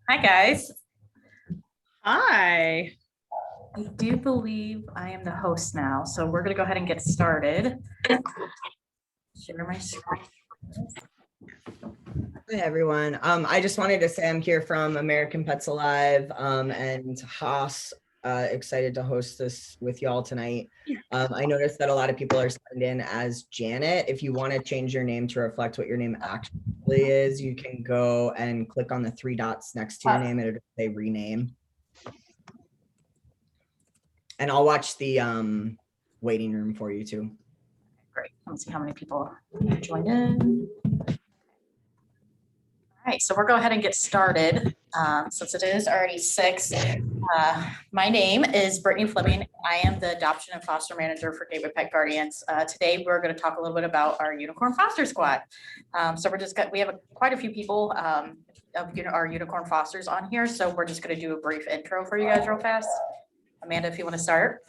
Hi, guys. Hi. I do believe I am the host now, so we're going to go ahead and get started. Share my screen. Hi everyone. I just wanted to say I'm here from American Pets Alive and Haas. Excited to host this with y'all tonight. I noticed that a lot of people are signed in as Janet. If you want to change your name to reflect what your name actually is, you can go and click on the three dots next to your name and it'll say rename. And I'll watch the waiting room for you too. Great. Let's see how many people joined in. All right, so we'll go ahead and get started since it is already 6. My name is Brittany Fleming. I am the Adoption and Foster Manager for Gateway Pet Guardians. Today, we're going to talk a little bit about our Unicorn Foster Squad. So we have quite a few people of our Unicorn Fosters on here, so we're just going to do a brief intro for you guys real fast. Amanda, if you want to start.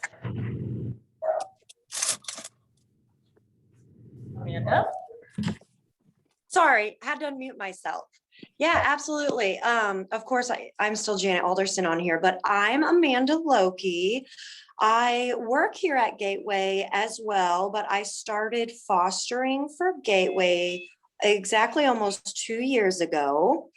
Amanda? Sorry, had to unmute myself. Yeah, absolutely. Of course, I'm still Janet Alderson on here, but I'm Amanda Loki. I work here at Gateway as well, but I started fostering for Gateway exactly almost 2 years ago.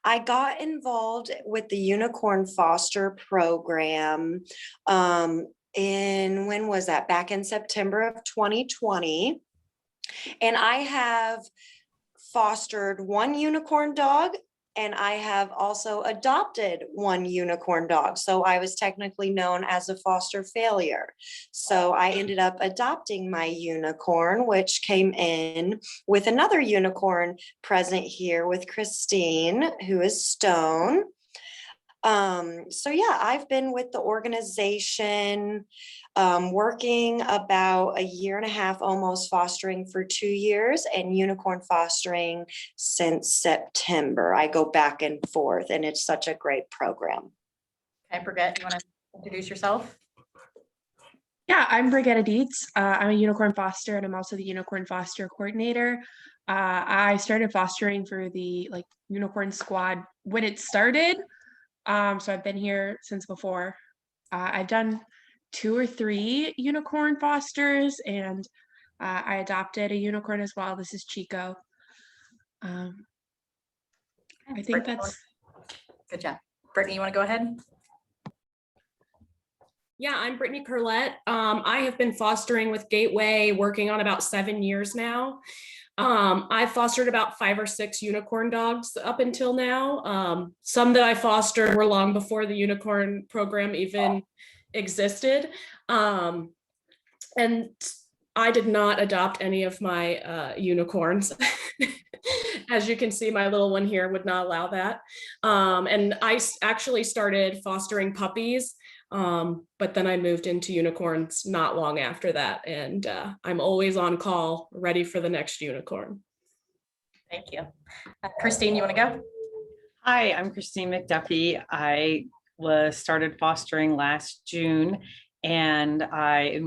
I got involved with the Unicorn Foster Program when was that? Back in September of 2020. And I have fostered 1 unicorn dog, and I have also adopted 1 unicorn dog. So I was technically known as a foster failure. So I ended up adopting my unicorn, which came in with another unicorn present here with Christine, who is Stone. So yeah, I've been with the organization working about 1.5 years, almost fostering for 2 years, and unicorn fostering since September. I go back and forth, and it's such a great program. Okay, Brigitte, you want to introduce yourself? Yeah, I'm Brigitte Dietz. I'm a unicorn foster, and I'm also the unicorn foster coordinator. I started fostering for the unicorn squad when it started. So I've been here since before. I've done 2 or 3 unicorn fosters, and I adopted a unicorn as well. This is Chico. I think that's good job. Brittany, you want to go ahead? Yeah, I'm Brittany Curlette. I have been fostering with Gateway, working on about 7 years now. I've fostered about 5 or 6 unicorn dogs up until now. Some that I fostered were long before the unicorn program even existed. And I did not adopt any of my unicorns. As you can see, my little one here would not allow that. And I actually started fostering puppies. But then I moved into unicorns not long after that. And I'm always on call, ready for the next unicorn. Thank you. Christine, you want to go? Hi, I'm Christine Mcduffie. I started fostering last June, and I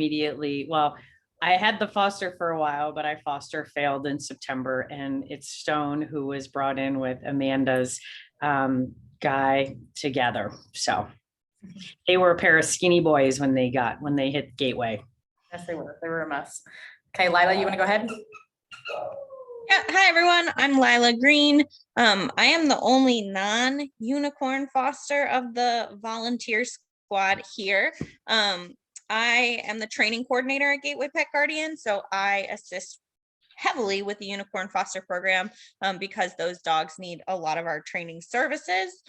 had the foster for a while, but I foster failed in September, and it's Stone who was brought in with Amanda's guy together. So they were a pair of skinny boys when they hit Gateway. Yes, they were. They were a mess. Okay, Lila, you want to go ahead? Yeah, hi everyone. I'm Lila Green. I am the only non-unicorn foster of the volunteer squad here. I am the training coordinator at Gateway Pet Guardian, so I assist heavily with the unicorn foster program because those dogs need a lot of our training services.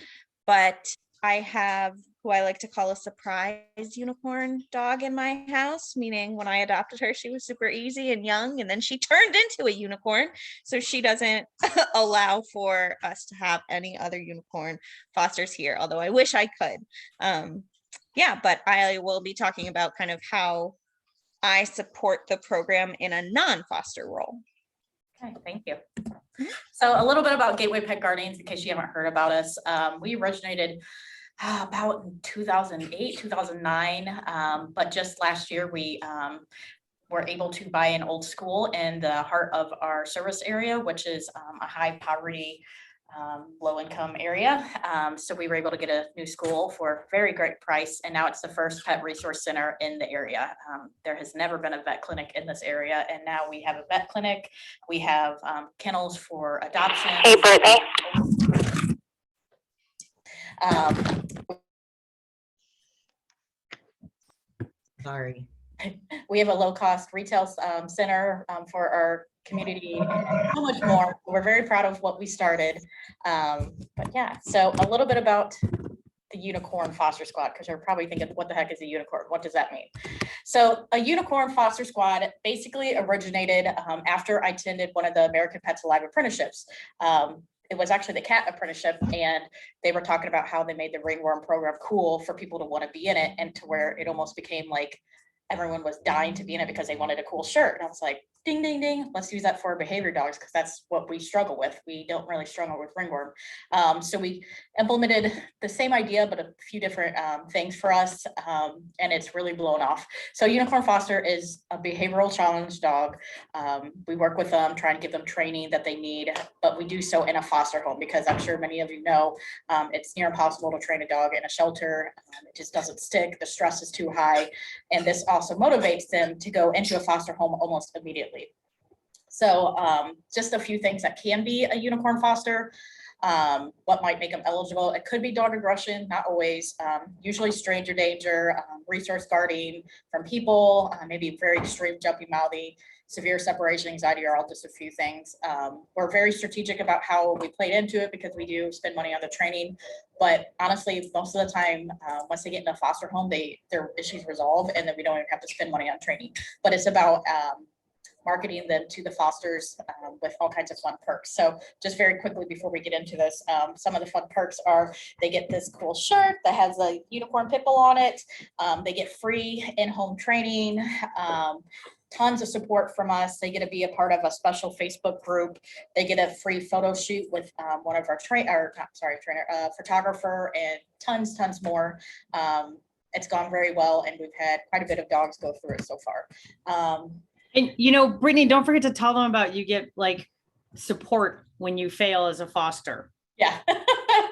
But I have who I like to call a surprise unicorn dog in my house, meaning when I adopted her, she was super easy and young, and then she turned into a unicorn. So she doesn't allow for us to have any other unicorn fosters here, although I wish I could. Yeah, but I will be talking about kind of how I support the program in a non-foster role. Okay, thank you. So a little bit about Gateway Pet Guardians, in case you haven't heard about us. We originated about in 2008, 2009, but just last year we were able to buy an old school in the heart of our service area, which is a high poverty low-income area. So we were able to get a new school for a very great price, and now it's the first pet resource center in the area. There has never been a vet clinic in this area, and now we have a vet clinic. We have kennels for adoption. Hey, Brittany. Sorry. We have a low-cost retail center for our community, and so much more. We're very proud of what we started. But yeah, so a little bit about the unicorn foster squad, because you're probably thinking, what the heck is a unicorn? What does that mean? So a unicorn foster squad basically originated after I attended one of the American Pets Alive apprenticeships. It was actually the cat apprenticeship, and they were talking about how they made the ringworm program cool for people to want to be in it, and to where it almost became like everyone was dying to be in it because they wanted a cool shirt. And I was like, ding, ding, ding, let's use that for behavior dogs, because that's what we struggle with. We don't really struggle with ringworm. So we implemented the same idea, but a few different things for us, and it's really blown off. So Unicorn Foster is a behavioral challenge dog. We work with them, trying to give them training that they need, but we do so in a foster home, because I'm sure many of you know, it's near impossible to train a dog in a shelter. It just doesn't stick. The stress is too high. And this also motivates them to go into a foster home almost immediately. So just a few things that can be a unicorn foster. What might make them eligible? It could be dog aggression, not always. Usually stranger danger, resource guarding from people, maybe very extreme jumpy mouthy, severe separation anxiety are all just a few things. We're very strategic about how we played into it, because we do spend money on the training. But honestly, most of the time, once they get in a foster home, their issues resolve, and then we don't even have to spend money on training. But it's about marketing them to the fosters with all kinds of fun perks. So just very quickly before we get into this, some of the fun perks are they get this cool shirt that has a unicorn pit bull on it. They get free in-home training, tons of support from us. They get to be a part of a special Facebook group. They get a free photo shoot with one of our photographer, and tons more. It's gone very well, and we've had quite a bit of dogs go through it so far. And Brittany, don't forget to tell them about, you get like support when you fail as a foster. Yeah.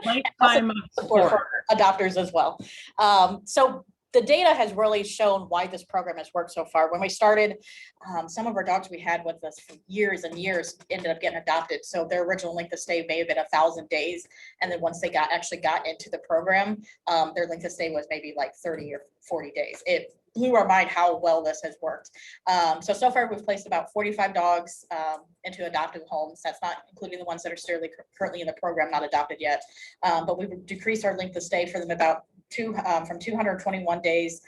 Lifetime of support for adopters as well. So the data has really shown why this program has worked so far. When we started, some of our dogs we had with us for years and years ended up getting adopted. So their original length of stay may have been 1,000 days. And then once they actually got into the program, their length of stay was maybe like 30 or 40 days. It blew our mind how well this has worked. So far we've placed about 45 dogs into adoptive homes. That's not including the ones that are still currently in the program, not adopted yet. But we've decreased our length of stay for them about from 221 days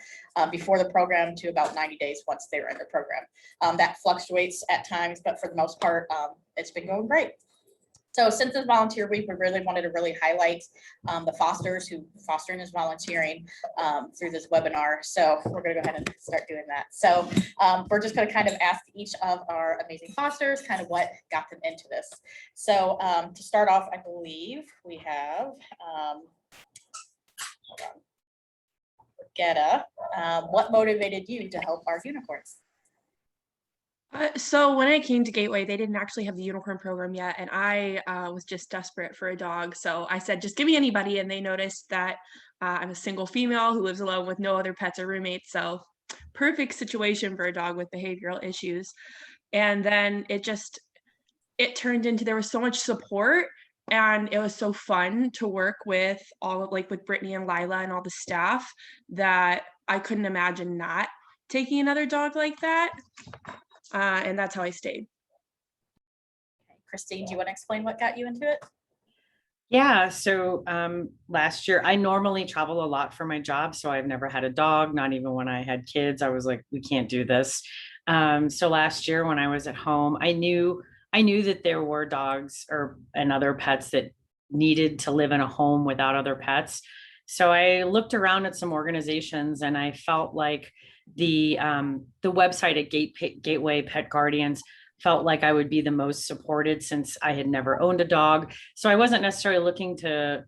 before the program to about 90 days once they're in the program. That fluctuates at times, but for the most part, it's been going great. So since it's volunteer week, we really wanted to highlight the fosters who fostering is volunteering through this webinar. So we're going to go ahead and start doing that. So we're just going to kind of ask each of our amazing fosters kind of what got them into this. So to start off, I believe we have Brittany. What motivated you to help our unicorns? So when I came to Gateway, they didn't actually have the unicorn program yet, and I was just desperate for a dog. So I said, just give me anybody, and they noticed that I'm a single female who lives alone with no other pets or roommates. So perfect situation for a dog with behavioral issues. And then it turned into, there was so much support, and it was so fun to work with with Brittany and Lila and all the staff, that I couldn't imagine not taking another dog like that. And that's how I stayed. Okay. Christine, do you want to explain what got you into it? Yeah, so last year, I normally travel a lot for my job, so I've never had a dog, not even when I had kids. I was like, we can't do this. So last year when I was at home, I knew that there were dogs and other pets that needed to live in a home without other pets. So I looked around at some organizations, and I felt like the website at Gateway Pet Guardians felt like I would be the most supported, since I had never owned a dog. So I wasn't necessarily looking to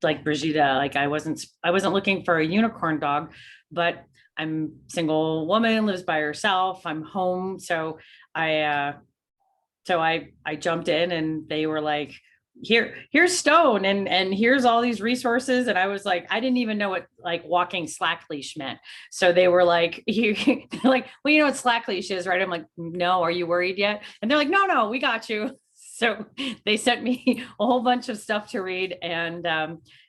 like Brigida, like I wasn't looking for a unicorn dog, but I'm single woman, lives by herself, I'm home. So I So I jumped in and they were like, here's Stone and here's all these resources. And I was like, I didn't even know what like walking slack leash meant. So they were like, like, well, you know what slack leash is, right? I'm like, no, are you worried yet? And they're like, no, we got you. So they sent me a whole bunch of stuff to read. And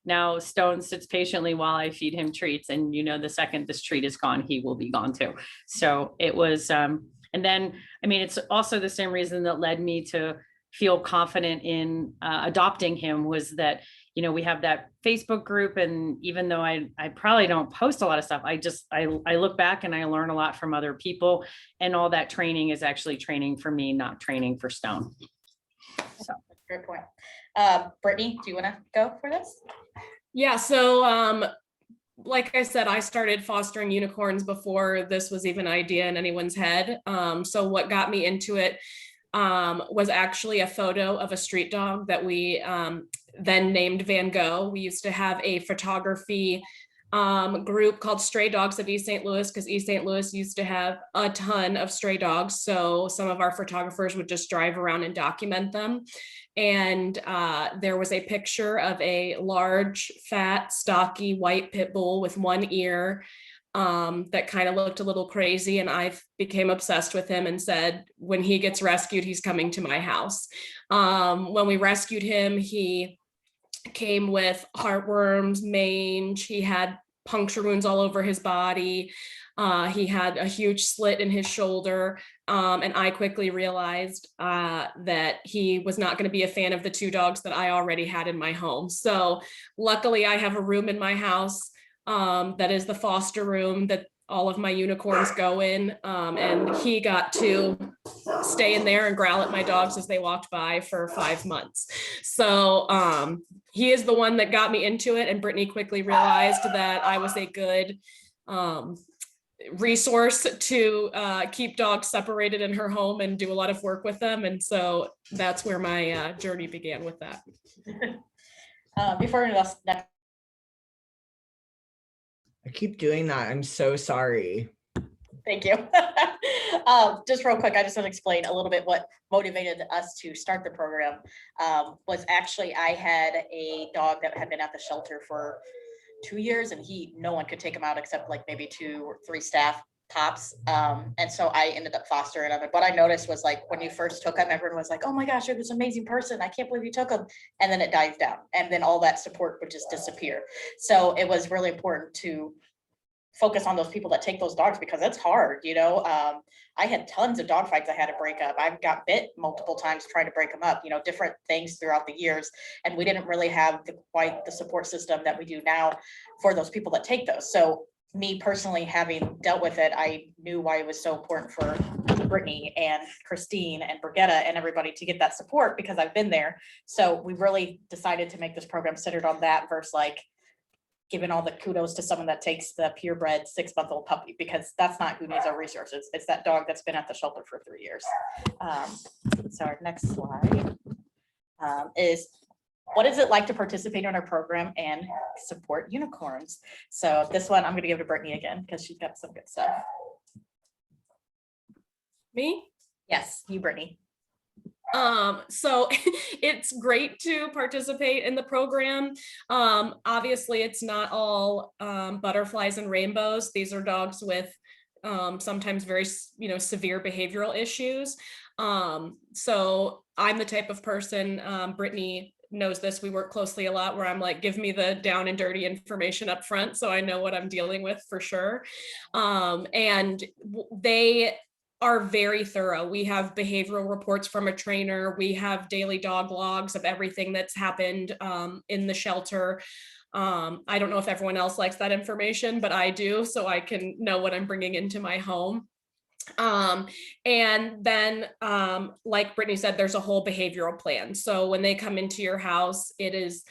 now Stone sits patiently while I feed him treats. And the second this treat is gone, he will be gone too. So it was, and then, I mean, it's also the same reason that led me to feel confident in adopting him was that, we have that Facebook group. And even though I probably don't post a lot of stuff, I look back and I learn a lot from other people, and all that training is actually training for me, not training for Stone. So Great point. Brittany, do you want to go for this? Yeah, so like I said, I started fostering unicorns before this was even an idea in anyone's head. So what got me into it was actually a photo of a street dog that we then named Van Gogh. We used to have a photography group called Stray Dogs of East St. Louis, because East St. Louis used to have a ton of stray dogs. So some of our photographers would just drive around and document them. And there was a picture of a large, fat, stocky white pit bull with one ear that kind of looked a little crazy. And I became obsessed with him and said, when he gets rescued, he's coming to my house. When we rescued him, he came with heartworms, mange, he had puncture wounds all over his body. He had a huge slit in his shoulder. And I quickly realized that he was not going to be a fan of the two dogs that I already had in my home. So luckily I have a room in my house that is the foster room that all of my unicorns go in. And he got to stay in there and growl at my dogs as they walked by for 5 months. So he is the one that got me into it. And Brittany quickly realized that I was a good resource to keep dogs separated in her home and do a lot of work with them. And so that's where my journey began with that. Before we go next. I keep doing that. I'm so sorry. Thank you. Just real quick, I just want to explain a little bit what motivated us to start the program. Was actually I had a dog that had been at the shelter for 2 years, and no one could take him out except like maybe 2 or 3 staff tops. And so I ended up fostering him. And what I noticed was, like, when you first took him, everyone was like, oh my gosh, you're this amazing person, I can't believe you took him. And then it dies down, and then all that support would just disappear. So it was really important to focus on those people that take those dogs, because it's hard, I had tons of dog fights I had to break up. I got bit multiple times trying to break them up, different things throughout the years. And we didn't really have quite the support system that we do now for those people that take those. So me personally, having dealt with it, I knew why it was so important for Brittany and Christine and Brigitta and everybody to get that support, because I've been there. So we really decided to make this program centered on that versus like giving all the kudos to someone that takes the purebred 6-month-old puppy, because that's not who needs our resources. It's that dog that's been at the shelter for 3 years. So our next slide is, what is it like to participate in our program and support unicorns? So this one I'm going to give to Brittany again, because she's got some good stuff. Me? Yes, you, Brittany. So it's great to participate in the program. Obviously it's not all butterflies and rainbows. These are dogs with sometimes very, severe behavioral issues. So I'm the type of person, Brittany knows this, we work closely a lot, where I'm like, give me the down and dirty information up front so I know what I'm dealing with for sure. And they are very thorough. We have behavioral reports from a trainer. We have daily dog logs of everything that's happened in the shelter. I don't know if everyone else likes that information, but I do, so I can know what I'm bringing into my home. And then, like Brittany said, there's a whole behavioral plan. So when they come into your house, it is,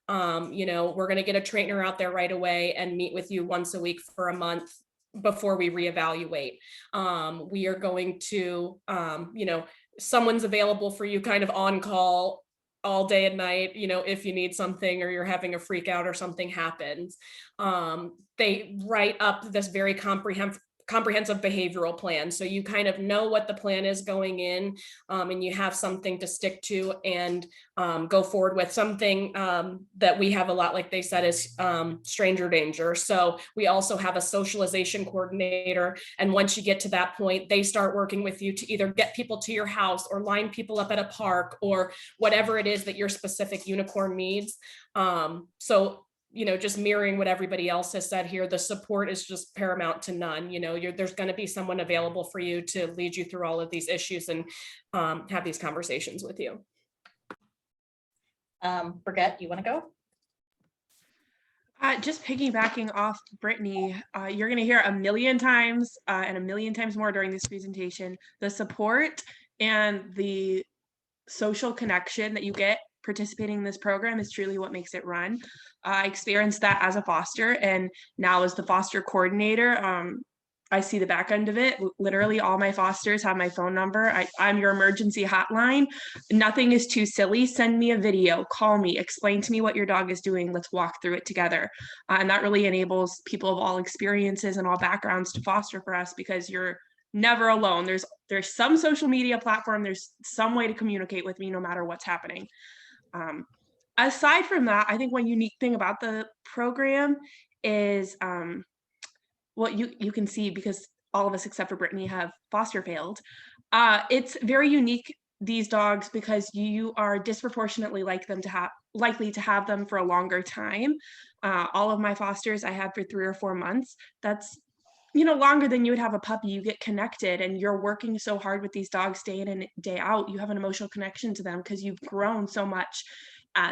we're going to get a trainer out there right away and meet with you once a week for a month before we reevaluate. We are going to, someone's available for you kind of on call all day and night, if you need something or you're having a freak out or something happens. They write up this very comprehensive comprehensive behavioral plan. So you kind of know what the plan is going in, and you have something to stick to and go forward with. Something that we have a lot, like they said, is stranger danger. So we also have a socialization coordinator. And once you get to that point, they start working with you to either get people to your house or line people up at a park or whatever it is that your specific unicorn needs. So just mirroring what everybody else has said here, the support is just paramount to none. There's going to be someone available for you to lead you through all of these issues and have these conversations with you. Brigitte, you want to go? Just piggybacking off Brittany, you're going to hear a million times and a million times more during this presentation, the support and the social connection that you get participating in this program is truly what makes it run. I experienced that as a foster, and now as the foster coordinator, I see the back end of it. Literally all my fosters have my phone number. I'm your emergency hotline. Nothing is too silly. Send me a video, call me, explain to me what your dog is doing. Let's walk through it together. And that really enables people of all experiences and all backgrounds to foster for us, because you're never alone. There's some social media platform. There's some way to communicate with me no matter what's happening. Aside from that, I think one unique thing about the program is what you can see, because all of us except for Brittany have foster failed. It's very unique, these dogs, because you are disproportionately likely to have them for a longer time. All of my fosters I had for 3 or 4 months. That's longer than you would have a puppy. You get connected and you're working so hard with these dogs day in and day out. You have an emotional connection to them because you've grown so much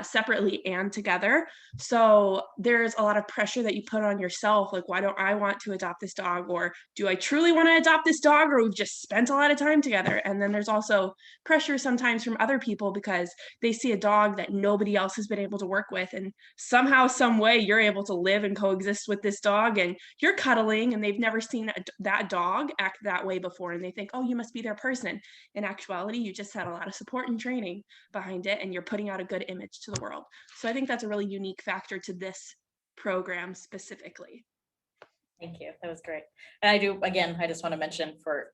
separately and together. So there's a lot of pressure that you put on yourself. Like, why don't I want to adopt this dog? Or do I truly want to adopt this dog? Or we've just spent a lot of time together. And then there's also pressure sometimes from other people because they see a dog that nobody else has been able to work with. And somehow, some way you're able to live and coexist with this dog, and you're cuddling, and they've never seen that dog act that way before. And they think, oh, you must be their person. In actuality, you just had a lot of support and training behind it, and you're putting out a good image to the world. So I think that's a really unique factor to this program specifically. Thank you. That was great. And I just want to mention for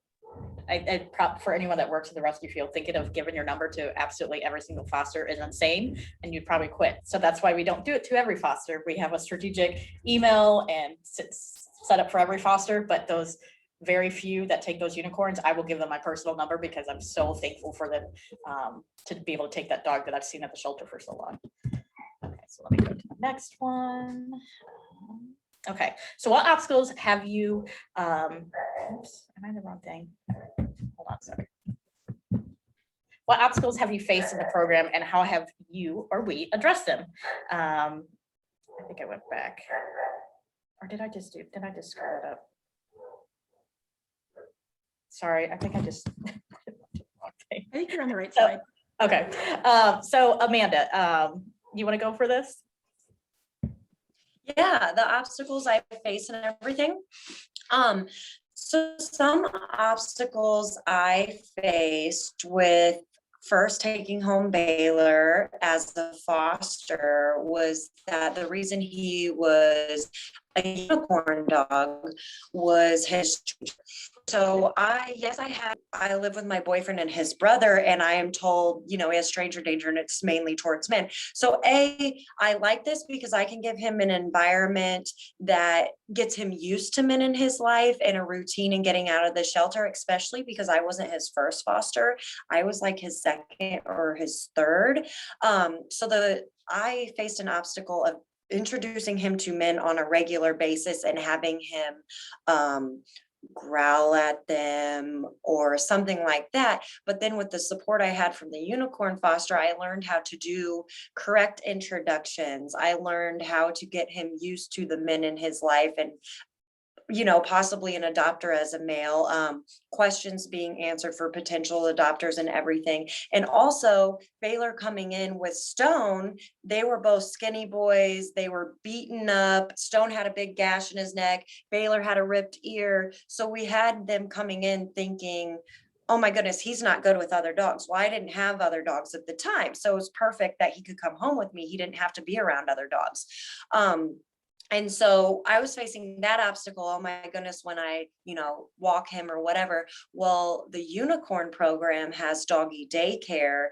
anyone that works in the rescue field, thinking of giving your number to absolutely every single foster is insane, and you'd probably quit. So that's why we don't do it to every foster. We have a strategic email and set up for every foster, but those very few that take those unicorns, I will give them my personal number because I'm so thankful for them to be able to take that dog that I've seen at the shelter for so long. Okay, so let me go to the next one. Okay, so what obstacles have you, oops, am I in the wrong thing? Hold on, sorry. What obstacles have you faced in the program, and how have you or we addressed them? I think I went back, or did I just screw it up? Sorry, I think I just. I think you're on the right side. Okay, so Amanda, you want to go for this? Yeah, the obstacles I face and everything. So some obstacles I faced with first taking home Baylor as a foster was that the reason he was a unicorn dog was his. So I live with my boyfriend and his brother, and I am told, he has stranger danger and it's mainly towards men. So I like this because I can give him an environment that gets him used to men in his life and a routine and getting out of the shelter, especially because I wasn't his first foster. I was like his second or his third. So I faced an obstacle of introducing him to men on a regular basis and having him growl at them or something like that. But then with the support I had from the unicorn foster, I learned how to do correct introductions. I learned how to get him used to the men in his life and possibly an adopter as a male, questions being answered for potential adopters and everything. And also Baylor coming in with Stone, they were both skinny boys. They were beaten up. Stone had a big gash in his neck. Baylor had a ripped ear. So we had them coming in thinking, oh my goodness, he's not good with other dogs. Well, I didn't have other dogs at the time. So it was perfect that he could come home with me. He didn't have to be around other dogs. And so I was facing that obstacle. Oh my goodness, when I, walk him or whatever. Well, the unicorn program has doggy daycare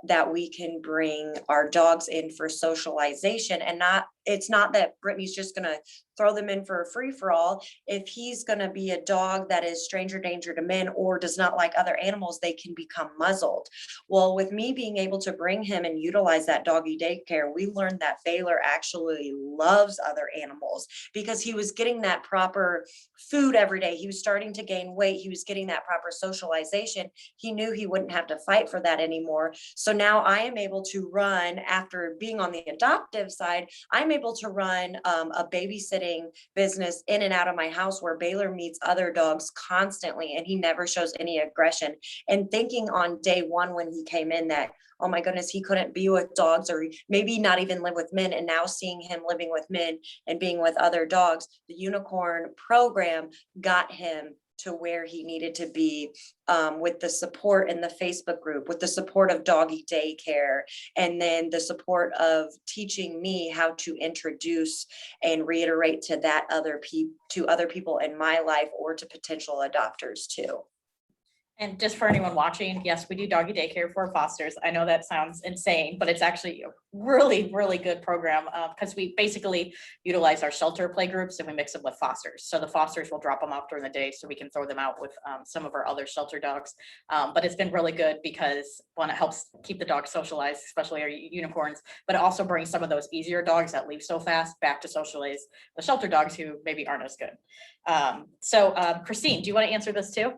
that we can bring our dogs in for socialization, and it's not that Brittany's just going to throw them in for a free for all. If he's going to be a dog that is stranger danger to men or does not like other animals, they can become muzzled. Well, with me being able to bring him and utilize that doggy daycare, we learned that Baylor actually loves other animals because he was getting that proper food every day. He was starting to gain weight. He was getting that proper socialization. He knew he wouldn't have to fight for that anymore. So now I am able to run, after being on the adoptive side, I'm able to run a babysitting business in and out of my house where Baylor meets other dogs constantly and he never shows any aggression. And thinking on day one when he came in that, oh my goodness, he couldn't be with dogs or maybe not even live with men. And now seeing him living with men and being with other dogs, the unicorn program got him to where he needed to be, with the support in the Facebook group, with the support of doggy daycare, and then the support of teaching me how to introduce and reiterate to other people in my life or to potential adopters too. And just for anyone watching, yes, we do doggy daycare for fosters. I know that sounds insane, but it's actually a really, really good program because we basically utilize our shelter play groups and we mix them with fosters. So the fosters will drop them off during the day so we can throw them out with some of our other shelter dogs. But it's been really good because one, it helps keep the dogs socialized, especially our unicorns, but it also brings some of those easier dogs that leave so fast back to socialize the shelter dogs who maybe aren't as good. Christine, do you want to answer this too?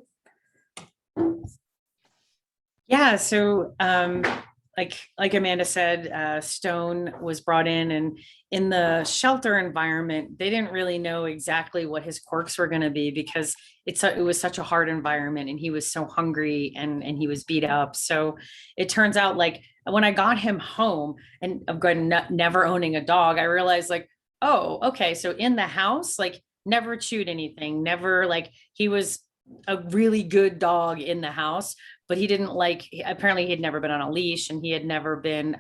Yeah, so like Amanda said, Stone was brought in, and in the shelter environment, they didn't really know exactly what his quirks were going to be because it was such a hard environment and he was so hungry and he was beat up. So it turns out, like, when I got him home and I'm going never owning a dog, I realized, like, oh, okay, so in the house, like, never chewed anything, never, like, he was a really good dog in the house, but he didn't apparently he had never been on a leash and he had never been,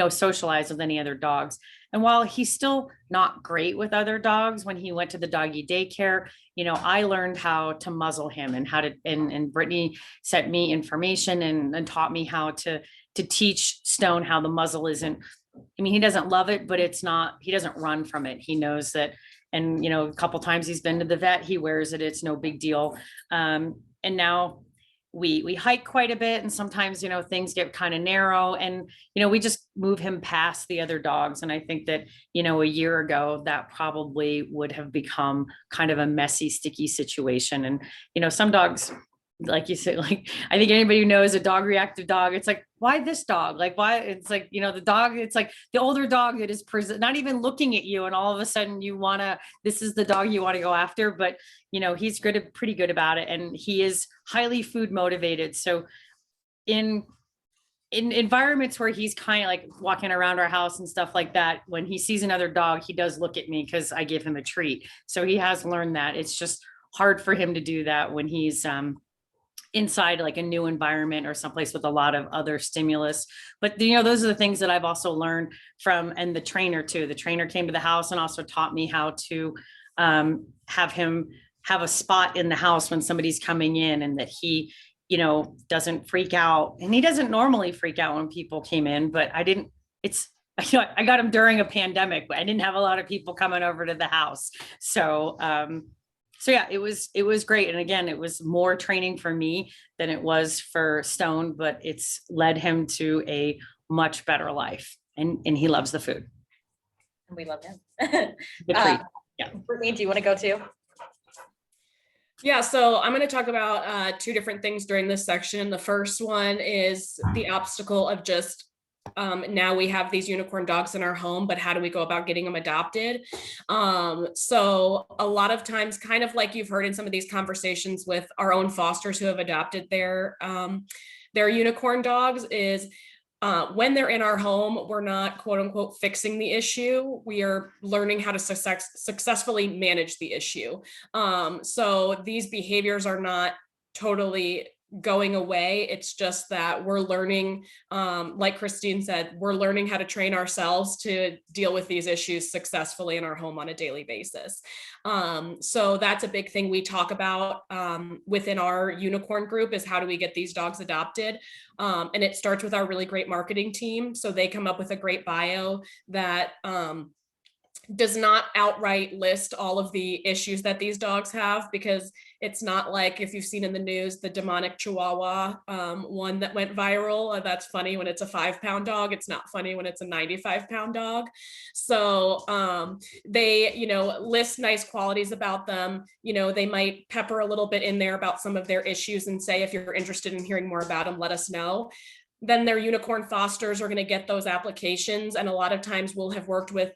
socialized with any other dogs. And while he's still not great with other dogs, when he went to the doggy daycare, I learned how to muzzle him and how to, and Brittany sent me information and taught me how to teach Stone how the muzzle isn't, he doesn't love it, but he doesn't run from it. He knows that. And, a couple times he's been to the vet, he wears it. It's no big deal. And now we hike quite a bit. And sometimes, things get kind of narrow and, we just move him past the other dogs. And I think that, a year ago, that probably would have become kind of a messy, sticky situation. And, some dogs, like you said, like, I think anybody who knows a dog reactive dog, it's like, why this dog? Like, why? It's like, the dog, it's like the older dog that is not even looking at you. And all of a sudden this is the dog you want to go after. But, he's pretty good about it. And he is highly food motivated. So in environments where he's kind of like walking around our house and stuff like that, when he sees another dog, he does look at me because I give him a treat. So he has learned that. It's just hard for him to do that when he's, inside like a new environment or someplace with a lot of other stimulus. But those are the things that I've also learned from, and the trainer too. The trainer came to the house and also taught me how to have him have a spot in the house when somebody's coming in, and that he, doesn't freak out. And he doesn't normally freak out when people came in, but I got him during a pandemic, but I didn't have a lot of people coming over to the house. So yeah, it was great. And again, it was more training for me than it was for Stone, but it's led him to a much better life. And he loves the food. And we love him. The treat. Yeah. Brittany, do you want to go too? Yeah, so I'm going to talk about two different things during this section. The first one is the obstacle of just now we have these unicorn dogs in our home, but how do we go about getting them adopted? So a lot of times, kind of like you've heard in some of these conversations with our own fosters who have adopted their unicorn dogs, is when they're in our home, we're not quote unquote fixing the issue. We are learning how to successfully manage the issue. So these behaviors are not totally going away. It's just that we're learning, like Christine said, we're learning how to train ourselves to deal with these issues successfully in our home on a daily basis. So that's a big thing we talk about within our unicorn group, is how do we get these dogs adopted? And it starts with our really great marketing team. So they come up with a great bio that does not outright list all of the issues that these dogs have, because it's not like, if you've seen in the news, the demonic Chihuahua one that went viral. That's funny when it's a 5-pound dog. It's not funny when it's a 95-pound dog. So they, list nice qualities about them. They might pepper a little bit in there about some of their issues and say, if you're interested in hearing more about them, let us know. Then their unicorn fosters are going to get those applications. And a lot of times we'll have worked with,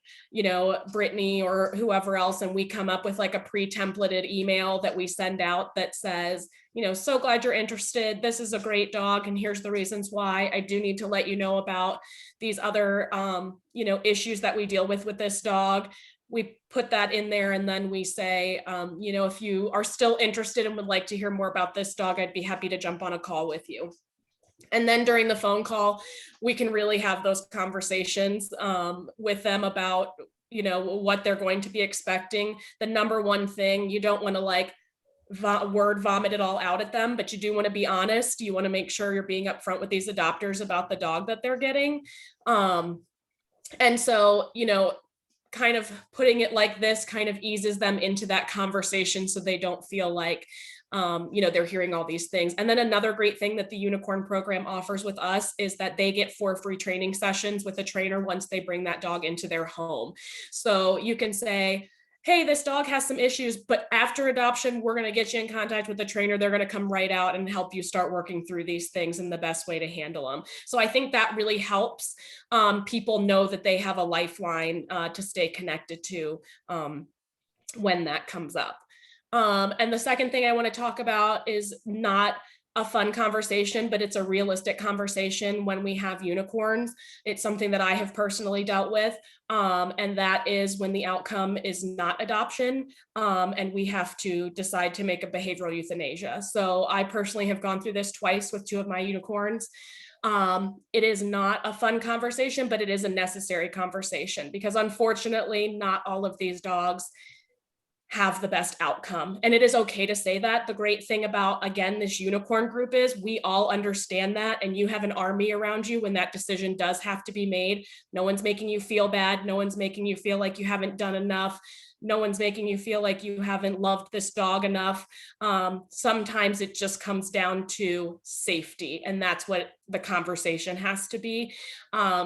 Brittany or whoever else, and we come up with like a pre-templated email that we send out that says, so glad you're interested. This is a great dog, and here's the reasons why. I do need to let you know about these other, issues that we deal with this dog. We put that in there, and then we say, if you are still interested and would like to hear more about this dog, I'd be happy to jump on a call with you. And then during the phone call, we can really have those conversations with them about, what they're going to be expecting. The number one thing, you don't want to word vomit it all out at them, but you do want to be honest. You want to make sure you're being upfront with these adopters about the dog that they're getting. And so, kind of putting it like this kind of eases them into that conversation, so they don't feel like they're hearing all these things. And then another great thing that the unicorn program offers with us is that they get 4 free training sessions with a trainer once they bring that dog into their home. So you can say, hey, this dog has some issues, but after adoption, we're going to get you in contact with the trainer. They're going to come right out and help you start working through these things and the best way to handle them. So I think that really helps people know that they have a lifeline to stay connected to when that comes up. And the second thing I want to talk about is not a fun conversation, but it's a realistic conversation when we have unicorns. It's something that I have personally dealt with. And that is when the outcome is not adoption. And we have to decide to make a behavioral euthanasia. So I personally have gone through this twice with 2 of my unicorns. It is not a fun conversation, but it is a necessary conversation, because unfortunately, not all of these dogs have the best outcome. And it is okay to say that. The great thing about, again, this unicorn group is we all understand that, and you have an army around you when that decision does have to be made. No one's making you feel bad. No one's making you feel like you haven't done enough. No one's making you feel like you haven't loved this dog enough. Sometimes it just comes down to safety, and that's what the conversation has to be.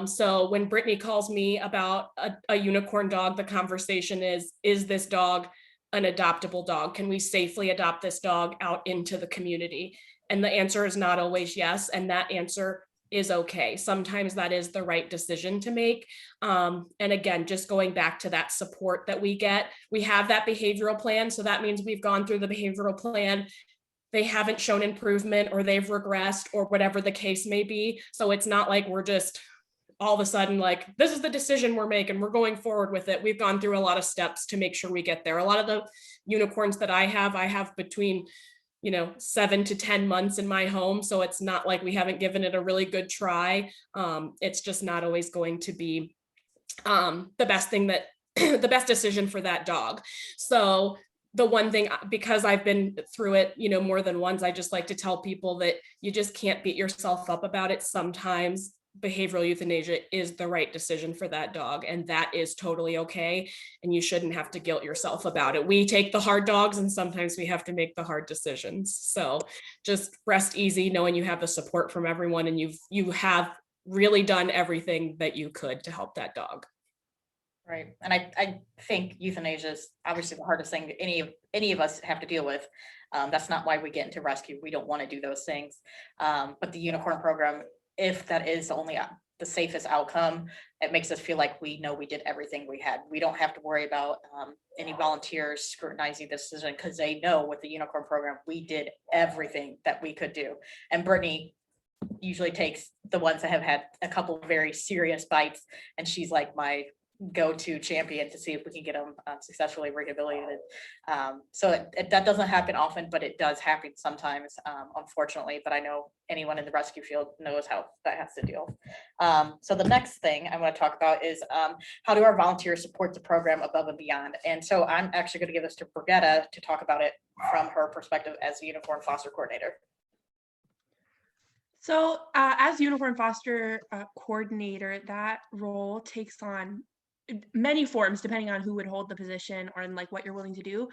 So when Brittany calls me about a unicorn dog, the conversation is this dog an adoptable dog? Can we safely adopt this dog out into the community? And the answer is not always yes. And that answer is okay. Sometimes that is the right decision to make. And again, just going back to that support that we get, we have that behavioral plan. So that means we've gone through the behavioral plan. They haven't shown improvement, or they've regressed, or whatever the case may be. So it's not like we're just all of a sudden like, this is the decision we're making, we're going forward with it. We've gone through a lot of steps to make sure we get there. A lot of the unicorns that I have between 7 to 10 months in my home. So it's not like we haven't given it a really good try. It's just not always going to be the best thing that the best decision for that dog. So the one thing, because I've been through it, more than once, I just like to tell people that you just can't beat yourself up about it. Sometimes behavioral euthanasia is the right decision for that dog, and that is totally okay. And you shouldn't have to guilt yourself about it. We take the hard dogs, and sometimes we have to make the hard decisions. So just rest easy knowing you have the support from everyone, and you have really done everything that you could to help that dog. Right. And I think euthanasia is obviously the hardest thing that any of us have to deal with. That's not why we get into rescue. We don't want to do those things. But the unicorn program, if that is only the safest outcome, it makes us feel like we know we did everything we had. We don't have to worry about any volunteers scrutinizing this decision, because they know with the unicorn program, we did everything that we could do. And Brittany usually takes the ones that have had a couple of very serious bites, and she's like my go-to champion to see if we can get them successfully rehabilitated. So that doesn't happen often, but it does happen sometimes, unfortunately. But I know anyone in the rescue field knows how that has to deal. So the next thing I want to talk about is how do our volunteers support the program above and beyond? And so I'm actually going to give this to Brigitte to talk about it from her perspective as a unicorn foster coordinator. So as unicorn foster coordinator, that role takes on many forms depending on who would hold the position or like what you're willing to do.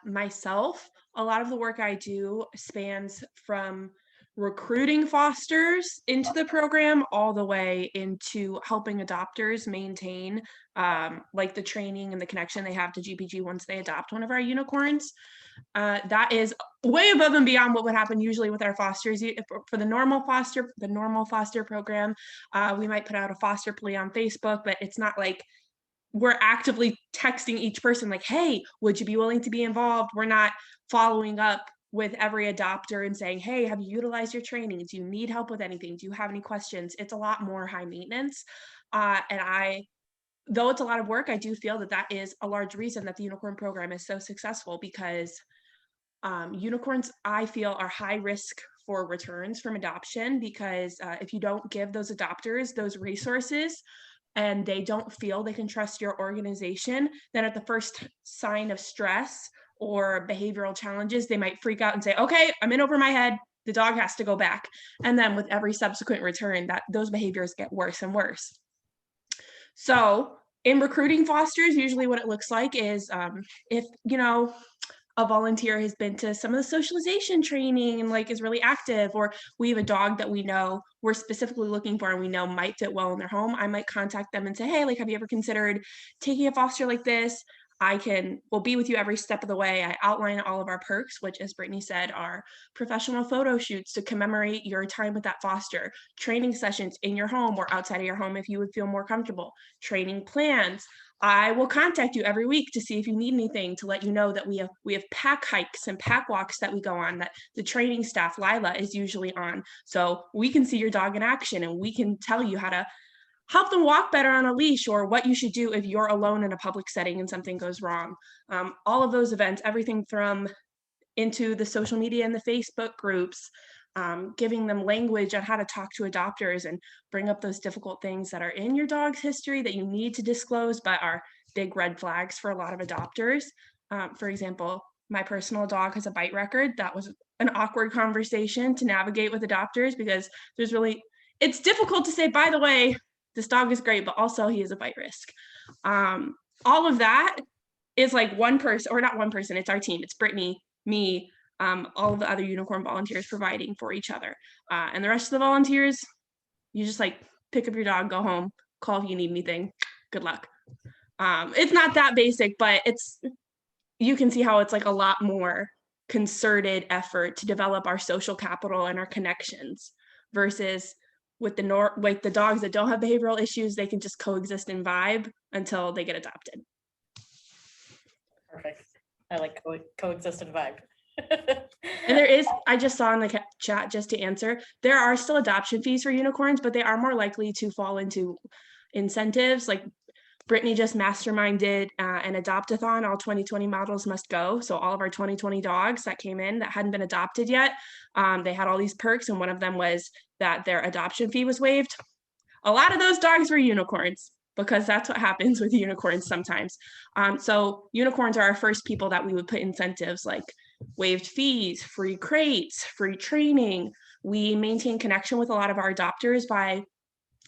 Myself, a lot of the work I do spans from recruiting fosters into the program all the way into helping adopters maintain like the training and the connection they have to GPG once they adopt one of our unicorns. That is way above and beyond what would happen usually with our fosters. For the normal foster program, we might put out a foster plea on Facebook, but it's not like we're actively texting each person like, hey, would you be willing to be involved? We're not following up with every adopter and saying, hey, have you utilized your training? Do you need help with anything? Do you have any questions? It's a lot more high maintenance. Though it's a lot of work, I do feel that is a large reason that the unicorn program is so successful, because unicorns, I feel, are high risk for returns from adoption, because if you don't give those adopters those resources and they don't feel they can trust your organization, then at the first sign of stress or behavioral challenges, they might freak out and say, okay, I'm in over my head, the dog has to go back. And then with every subsequent return, those behaviors get worse and worse. So in recruiting fosters, usually what it looks like is if, a volunteer has been to some of the socialization training and like is really active, or we have a dog that we know we're specifically looking for and we know might fit well in their home, I might contact them and say, hey, like, have you ever considered taking a foster like this? We'll be with you every step of the way. I outline all of our perks, which, as Brittany said, are professional photo shoots to commemorate your time with that foster, training sessions in your home or outside of your home if you would feel more comfortable, training plans. I will contact you every week to see if you need anything, to let you know that we have pack hikes and pack walks that we go on that the training staff, Lila, is usually on. So we can see your dog in action and we can tell you how to help them walk better on a leash, or what you should do if you're alone in a public setting and something goes wrong. All of those events, everything from into the social media and the Facebook groups, giving them language on how to talk to adopters and bring up those difficult things that are in your dog's history that you need to disclose, but are big red flags for a lot of adopters. For example, my personal dog has a bite record. That was an awkward conversation to navigate with adopters, because it's difficult to say, by the way, this dog is great, but also he is a bite risk. All of that is like one person, or not one person, it's our team. It's Brittany, me, all of the other unicorn volunteers providing for each other. And the rest of the volunteers, you just like pick up your dog, go home, call if you need anything. Good luck. It's not that basic, but you can see how it's like a lot more concerted effort to develop our social capital and our connections, versus with the dogs that don't have behavioral issues, they can just coexist and vibe until they get adopted. Perfect. I like coexist and vibe. And I just saw in the chat, just to answer, there are still adoption fees for unicorns, but they are more likely to fall into incentives. Like Brittany just masterminded an adopt-a-thon, all 2020 models must go. So all of our 2020 dogs that came in that hadn't been adopted yet, they had all these perks, and one of them was that their adoption fee was waived. A lot of those dogs were unicorns, because that's what happens with unicorns sometimes. So unicorns are our first people that we would put incentives like waived fees, free crates, free training. We maintain connection with a lot of our adopters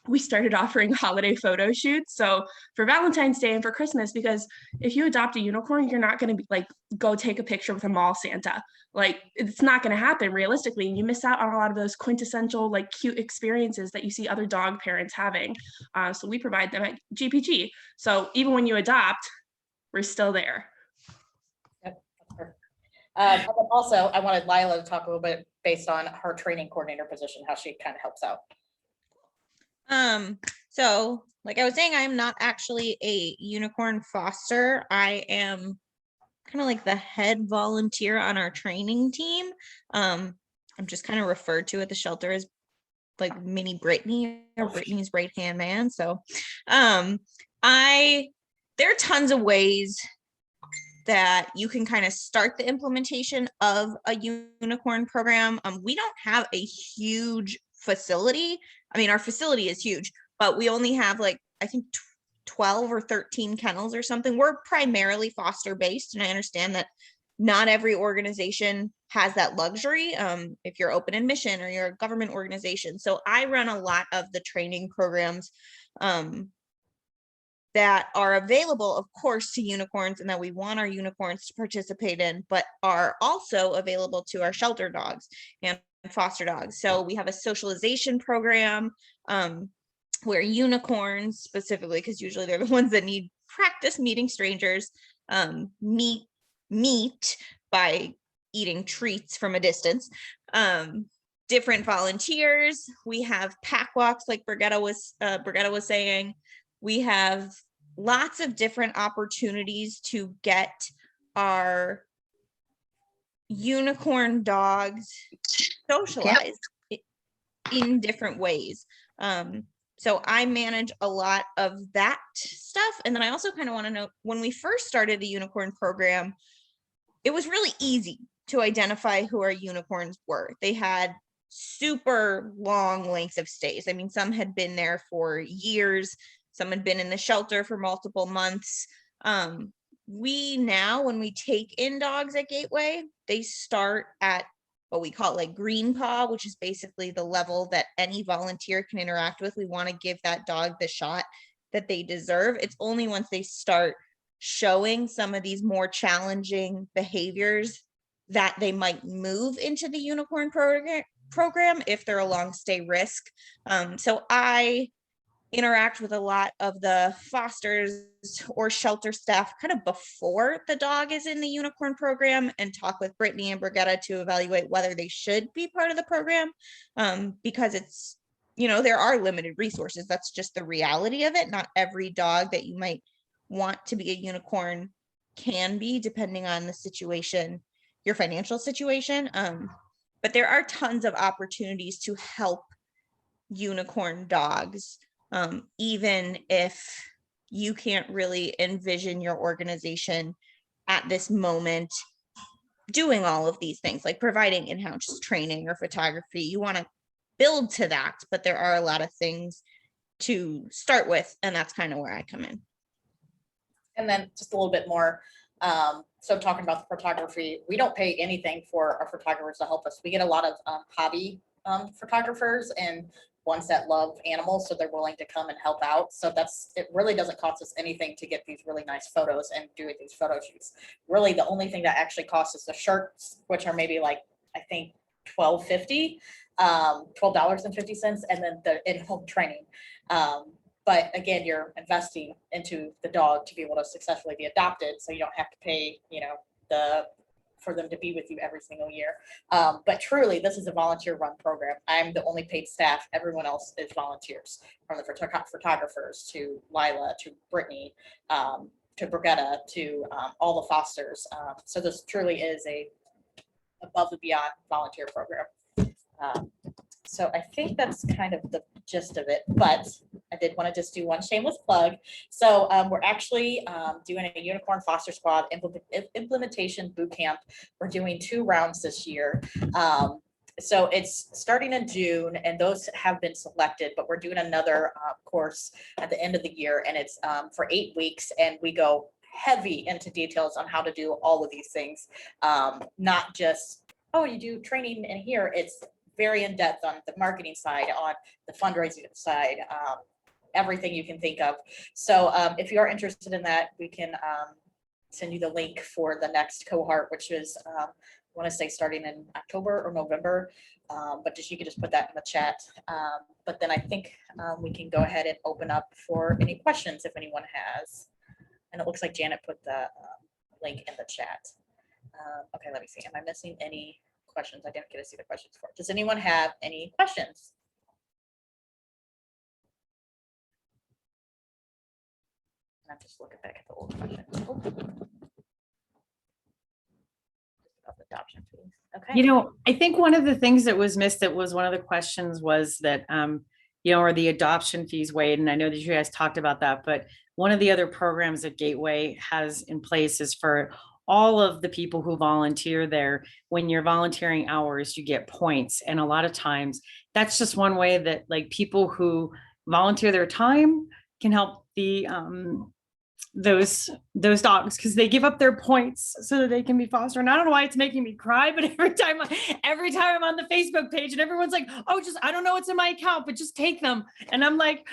we started offering holiday photo shoots. So for Valentine's Day and for Christmas, because if you adopt a unicorn, you're not going to be like, go take a picture with a mall Santa. Like, it's not going to happen realistically. And you miss out on a lot of those quintessential, like, cute experiences that you see other dog parents having. So we provide them at GPG. So even when you adopt, we're still there. Yep, that's perfect. Also, I wanted Lila to talk a little bit based on her training coordinator position, how she kind of helps out. So like I was saying, I'm not actually a unicorn foster. I am kind of like the head volunteer on our training team. I'm just kind of referred to at the shelter as like mini Brittany or Brittany's right hand man. So there are tons of ways that you can kind of start the implementation of a unicorn program. We don't have a huge facility. I mean, our facility is huge, but we only have like, I think 12 or 13 kennels or something. We're primarily foster based, and I understand that not every organization has that luxury. If you're open admission or you're a government organization. So I run a lot of the training programs that are available, of course, to unicorns, and that we want our unicorns to participate in, but are also available to our shelter dogs and foster dogs. So we have a socialization program where unicorns specifically, because usually they're the ones that need practice meeting strangers, meet by eating treats from a distance. Different volunteers. We have pack walks, like Brigitte was saying. We have lots of different opportunities to get our unicorn dogs socialized in different ways. So I manage a lot of that stuff. And then I also kind of want to know, when we first started the unicorn program, it was really easy to identify who our unicorns were. They had super long lengths of stays. I mean, some had been there for years. Some had been in the shelter for multiple months. We now, when we take in dogs at Gateway, they start at what we call like green paw, which is basically the level that any volunteer can interact with. We want to give that dog the shot that they deserve. It's only once they start showing some of these more challenging behaviors that they might move into the unicorn program if they're a long stay risk. So I interact with a lot of the fosters or shelter staff kind of before the dog is in the unicorn program, and talk with Brittany and Brigitte to evaluate whether they should be part of the program, because it's, you know, there are limited resources. That's just the reality of it. Not every dog that you might want to be a unicorn can be, depending on the situation, your financial situation. But there are tons of opportunities to help unicorn dogs. Even if you can't really envision your organization at this moment doing all of these things, like providing in-house training or photography. You want to build to that, but there are a lot of things to start with, and that's kind of where I come in. And then just a little bit more. So talking about the photography, we don't pay anything for our photographers to help us. We get a lot of hobby photographers and ones that love animals, so they're willing to come and help out. So it really doesn't cost us anything to get these really nice photos and do these photo shoots. Really, the only thing that actually costs us the shirts, which are maybe like, I think $12.50, $12.50, and then the in-home training. But again, you're investing into the dog to be able to successfully be adopted, so you don't have to pay, for them to be with you every single year. But truly, this is a volunteer run program. I'm the only paid staff. Everyone else is volunteers, from the photographers to Lila, to Brittany, to Brigitte, to all the fosters. So this truly is a above and beyond volunteer program. So I think that's kind of the gist of it, but I did want to just do one shameless plug. So we're actually doing a Unicorn Foster Squad implementation bootcamp. We're doing 2 rounds this year. So it's starting in June, and those have been selected, but we're doing another course at the end of the year, and it's for 8 weeks, and we go heavy into details on how to do all of these things. Not just, oh, you do training in here. It's very in depth on the marketing side, on the fundraising side, everything you can think of. So if you are interested in that, we can send you the link for the next cohort, which is, I want to say starting in October or November, but you can just put that in the chat. But then I think we can go ahead and open up for any questions if anyone has. And it looks like Janet put the link in the chat. Okay, let me see. Am I missing any questions? I didn't get to see the questions for it. Does anyone have any questions? I'm just looking back at the old questions. adoption fees. Okay. You know, I think one of the things that was missed, that was one of the questions, was that, you know, are the adoption fees waived? And I know that you guys talked about that, but one of the other programs that Gateway has in place is for all of the people who volunteer there. When you're volunteering hours, you get points. And a lot of times that's just one way that, like, people who volunteer their time can help the, those dogs, because they give up their points so that they can be fostered. And I don't know why it's making me cry, but every time I'm on the Facebook page and everyone's like, oh, just, I don't know what's in my account, but just take them. And I'm like,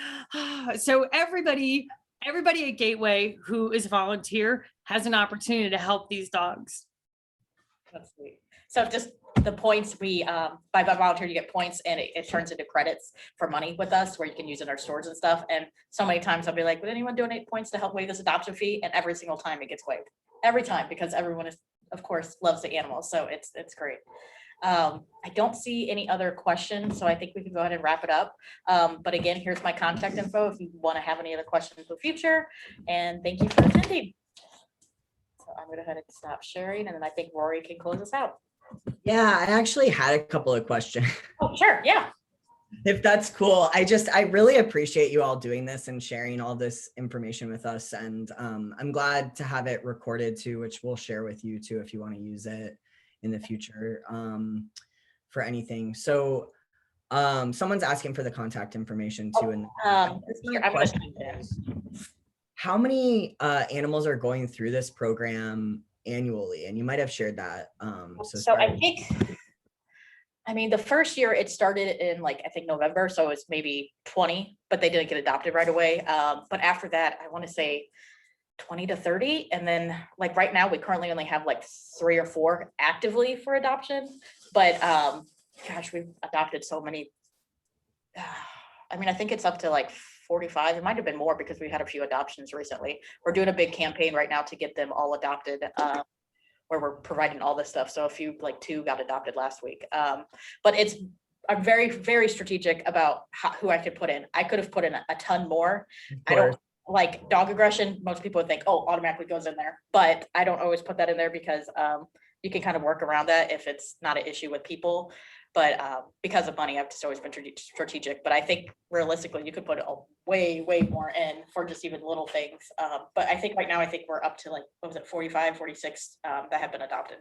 so everybody at Gateway who is a volunteer has an opportunity to help these dogs. That's sweet. So just the points, we by volunteer, you get points, and it turns into credits for money with us, where you can use in our stores and stuff. And so many times I'll be like, would anyone donate points to help waive this adoption fee? And every single time it gets waived. Every time, because everyone is, of course, loves the animals. So it's great. I don't see any other questions, so I think we can go ahead and wrap it up. But again, here's my contact info if you want to have any other questions in the future. And thank you for attending. So I'm going to go ahead and stop sharing, and then I think Rory can close us out. Yeah, I actually had a couple of questions. Oh, sure. Yeah. If that's cool. I really appreciate you all doing this and sharing all this information with us. And I'm glad to have it recorded too, which we'll share with you too, if you want to use it in the future for anything. So someone's asking for the contact information too. And Here, question is, how many animals are going through this program annually? And you might have shared that. So I think, I mean, the first year it started in like, I think November. So it's maybe 20, but they didn't get adopted right away. But after that, I want to say 20 to 30. And then like right now, we currently only have like 3 or 4 actively for adoption. But gosh, we've adopted so many. I mean, I think it's up to like 45. It might have been more because we had a few adoptions recently. We're doing a big campaign right now to get them all adopted, where we're providing all this stuff. So a few, like 2 got adopted last week. But I'm very, very strategic about who I could put in. I could have put in a ton more. I don't like dog aggression. Most people would think, oh, automatically goes in there, but I don't always put that in there because you can kind of work around that if it's not an issue with people. But because of money, I've just always been strategic. But I think realistically, you could put way, way more in for just even little things. But I think right now, I think we're up to like, what was it, 45, 46 that have been adopted.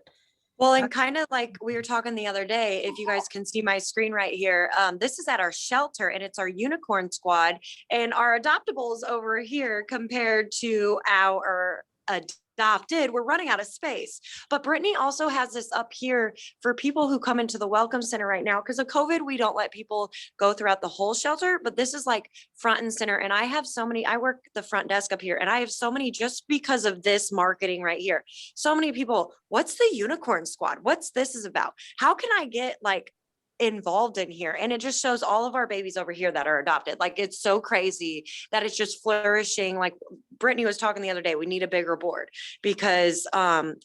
Well, and kind of like we were talking the other day, if you guys can see my screen right here, this is at our shelter and it's our unicorn squad, and our adoptables over here compared to our adopted, we're running out of space. But Brittany also has this up here for people who come into the welcome center right now. Because of COVID, we don't let people go throughout the whole shelter, but this is like front and center. And I have so many, I work the front desk up here, and I have so many just because of this marketing right here. So many people, what's the unicorn squad? What's this is about? How can I get like involved in here? And it just shows all of our babies over here that are adopted. Like, it's so crazy that it's just flourishing. Like Brittany was talking the other day, we need a bigger board because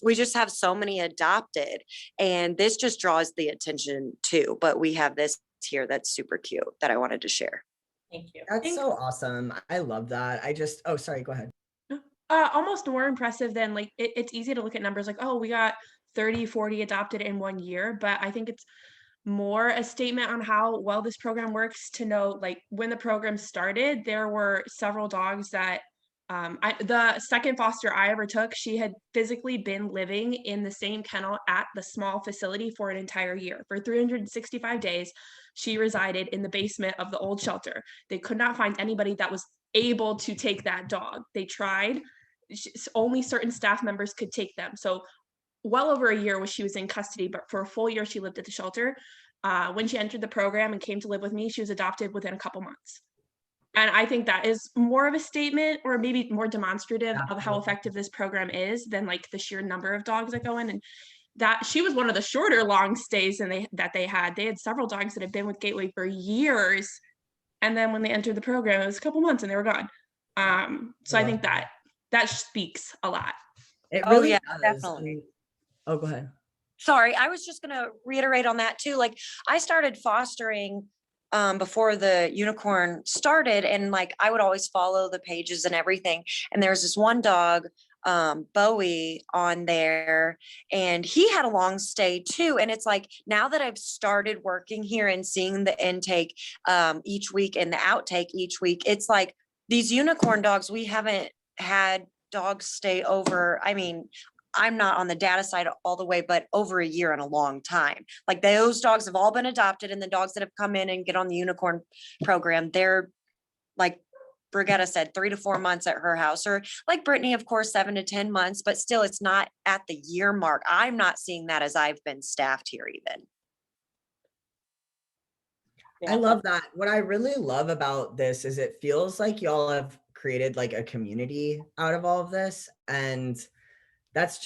we just have so many adopted, and this just draws the attention too. But we have this here that's super cute that I wanted to share. Thank you. That's so awesome. I love that. Oh, sorry, go ahead. Almost more impressive than like, it's easy to look at numbers like, oh, we got 30, 40 adopted in 1 year. But I think it's more a statement on how well this program works to know, like when the program started, there were several dogs that the second foster I ever took, she had physically been living in the same kennel at the small facility for an entire year. For 365 days, she resided in the basement of the old shelter. They could not find anybody that was able to take that dog. They tried, only certain staff members could take them. So well over a year she was in custody, but for a full year she lived at the shelter. When she entered the program and came to live with me, she was adopted within a couple months. And I think that is more of a statement, or maybe more demonstrative of how effective this program is than like the sheer number of dogs that go in. And that she was one of the shorter long stays that they had. They had several dogs that had been with Gateway for years. And then when they entered the program, it was a couple months and they were gone. So I think that speaks a lot. It really yeah, does. definitely. Oh, go ahead. Sorry, I was just going to reiterate on that too. Like, I started fostering before the unicorn started, and like I would always follow the pages and everything. And there was this one dog Bowie on there, and he had a long stay too. And it's like, now that I've started working here and seeing the intake each week and the outtake each week, it's like these unicorn dogs, we haven't had dogs stay over. I mean, I'm not on the data side all the way, but over a year in a long time. Like those dogs have all been adopted, and the dogs that have come in and get on the unicorn program, they're like Brigetta said, 3 to 4 months at her house, or like Brittany, of course, 7 to 10 months, but still it's not at the year mark. I'm not seeing that as I've been staffed here even. I love that. What I really love about this is it feels like y'all have created like a community out of all of this. And that's